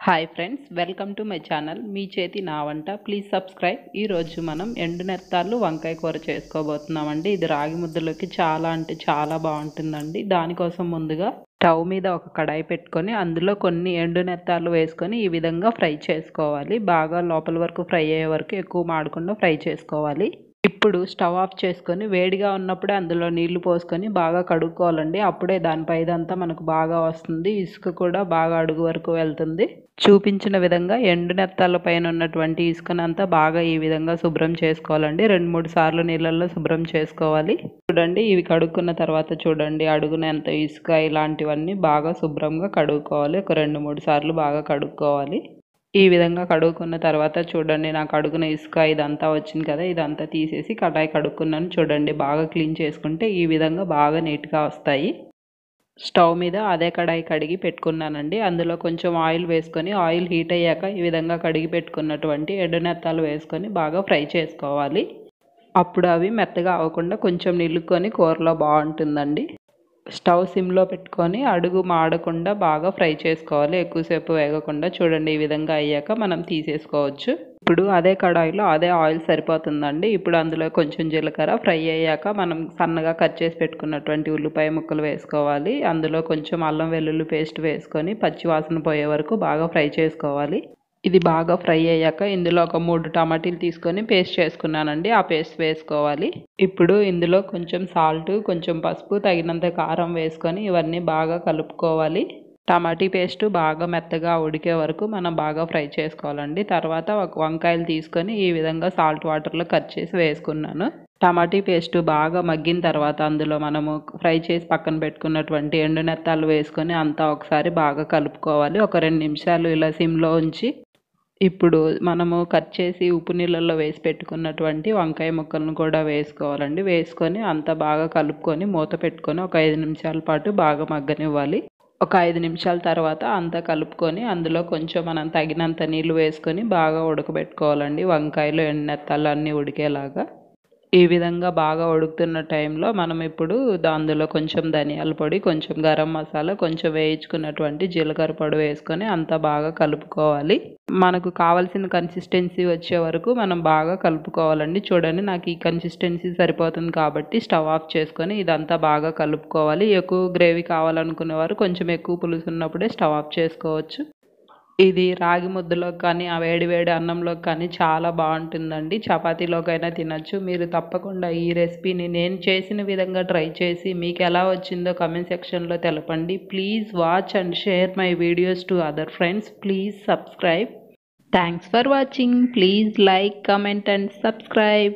Hi friends, welcome to my channel మీ చేతి నా వంట. Please subscribe. ఈరోజు మనం ఎండునెత్తాలు వంకాయ కూర చేసుకోబోతున్నామండి. ఇది రాగి ముద్దలోకి చాలా అంటే చాలా బాగుంటుందండి. దానికోసం ముందుగా స్టవ్ మీద ఒక కడాయి పెట్టుకొని అందులో కొన్ని ఎండునెత్తాలు వేసుకొని ఈ విధంగా ఫ్రై చేసుకోవాలి. బాగా లోపల వరకు ఫ్రై అయ్యే వరకు ఎక్కువ మాడకుండా ఫ్రై చేసుకోవాలి. ఇప్పుడు స్టవ్ ఆఫ్ చేసుకొని వేడిగా ఉన్నప్పుడే అందులో నీళ్లు పోసుకొని బాగా కడుక్కోవాలండి. అప్పుడే దానిపై ఇదంతా మనకు బాగా వస్తుంది. ఇసుక కూడా బాగా అడుగు వరకు వెళ్తుంది. చూపించిన విధంగా ఎండునెత్తాల పైన ఉన్నటువంటి ఇసుకనంతా బాగా ఈ విధంగా శుభ్రం చేసుకోవాలండి. 2-3 సార్లు నీళ్ళల్లో శుభ్రం చేసుకోవాలి. చూడండి, ఇవి కడుక్కున్న తర్వాత చూడండి అడుగున ఎంత ఇసుక ఇలాంటివన్నీ బాగా శుభ్రంగా కడుక్కోవాలి. ఒక 2-3 సార్లు బాగా కడుక్కోవాలి. ఈ విధంగా కడుక్కున్న తర్వాత చూడండి, నాకు అడుగున ఇసుక ఇదంతా వచ్చింది కదా, ఇదంతా తీసేసి కడాయి కడుక్కున్నాను. చూడండి, బాగా క్లీన్ చేసుకుంటే ఈ విధంగా బాగా నీట్గా వస్తాయి. స్టవ్ మీద అదే కడాయి కడిగి పెట్టుకున్నానండి. అందులో కొంచెం ఆయిల్ వేసుకొని ఆయిల్ హీట్ అయ్యాక ఈ విధంగా కడిగి పెట్టుకున్నటువంటి ఎండునెత్తాలు వేసుకొని బాగా ఫ్రై చేసుకోవాలి. అప్పుడు అవి మెత్తగా అవ్వకుండా కొంచెం నిలుక్కొని కూరలో బాగుంటుందండి. స్టవ్ సిమ్లో పెట్టుకొని అడుగు మాడకుండా బాగా ఫ్రై చేసుకోవాలి. ఎక్కువసేపు వేగకుండా. చూడండి, ఈ విధంగా అయ్యాక మనం తీసేసుకోవచ్చు. ఇప్పుడు అదే కడాయిలో అదే ఆయిల్ సరిపోతుందండి. ఇప్పుడు అందులో కొంచెం జీలకర్ర ఫ్రై అయ్యాక మనం సన్నగా కట్ చేసి పెట్టుకున్నటువంటి ఉల్లిపాయ ముక్కలు వేసుకోవాలి. అందులో కొంచెం అల్లం వెల్లుల్లి పేస్ట్ వేసుకొని పచ్చి వాసన పోయే వరకు బాగా ఫ్రై చేసుకోవాలి. ఇది బాగా ఫ్రై అయ్యాక ఇందులో ఒక 3 టమాటీలు తీసుకొని పేస్ట్ చేసుకున్నానండి. ఆ పేస్ట్ వేసుకోవాలి. ఇప్పుడు ఇందులో కొంచెం సాల్ట్, కొంచెం పసుపు, తగినంత కారం వేసుకొని ఇవన్నీ బాగా కలుపుకోవాలి. టమాటీ పేస్ట్ బాగా మెత్తగా ఉడికే వరకు మనం బాగా ఫ్రై చేసుకోవాలండి. తర్వాత ఒక వంకాయలు తీసుకొని ఈ విధంగా సాల్ట్ వాటర్లో కట్ చేసి వేసుకున్నాను. టమాటీ పేస్ట్ బాగా మగ్గిన తర్వాత అందులో మనము ఫ్రై చేసి పక్కన పెట్టుకున్నటువంటి ఎండునెత్తాలు వేసుకొని అంతా ఒకసారి బాగా కలుపుకోవాలి. ఒక 2 నిమిషాలు ఇలా సిమ్లో ఉంచి ఇప్పుడు మనము కట్ చేసి ఉప్పు నీళ్ళల్లో వేసి పెట్టుకున్నటువంటి వంకాయ ముక్కలను కూడా వేసుకోవాలండి. వేసుకొని అంతా బాగా కలుపుకొని మూత పెట్టుకొని ఒక 5 నిమిషాల పాటు బాగా మగ్గనివ్వాలి. ఒక 5 నిమిషాల తర్వాత అంతా కలుపుకొని అందులో కొంచెం మనం తగినంత నీళ్ళు వేసుకొని బాగా ఉడకబెట్టుకోవాలండి. వంకాయలు ఎండునెత్తాలు అన్నీ ఉడికేలాగా. ఈ విధంగా బాగా ఉడుకుతున్న టైంలో మనం ఇప్పుడు అందులో కొంచెం ధనియాల పొడి, కొంచెం గరం మసాలా, కొంచెం వేయించుకున్నటువంటి జీలకర్ర పొడి వేసుకొని అంతా బాగా కలుపుకోవాలి. మనకు కావాల్సిన కన్సిస్టెన్సీ వచ్చే వరకు మనం బాగా కలుపుకోవాలండి. చూడండి, నాకు ఈ కన్సిస్టెన్సీ సరిపోతుంది కాబట్టి స్టవ్ ఆఫ్ చేసుకొని ఇదంతా బాగా కలుపుకోవాలి. ఎక్కువ గ్రేవీ కావాలనుకునేవారు కొంచెం ఎక్కువ పులుసు ఉన్నప్పుడే స్టవ్ ఆఫ్ చేసుకోవచ్చు. ఇది రాగి ముద్దలోకి కానీ ఆ వేడి వేడి అన్నంలోకి కానీ చాలా బాగుంటుందండి. చపాతీలోకైనా తినచ్చు. మీరు తప్పకుండా ఈ రెసిపీని నేను చేసిన విధంగా ట్రై చేసి మీకు ఎలా వచ్చిందో కామెంట్ సెక్షన్లో తెలపండి. Please watch and share my videos to other friends. Please subscribe. Thanks for watching. Please like, comment and subscribe.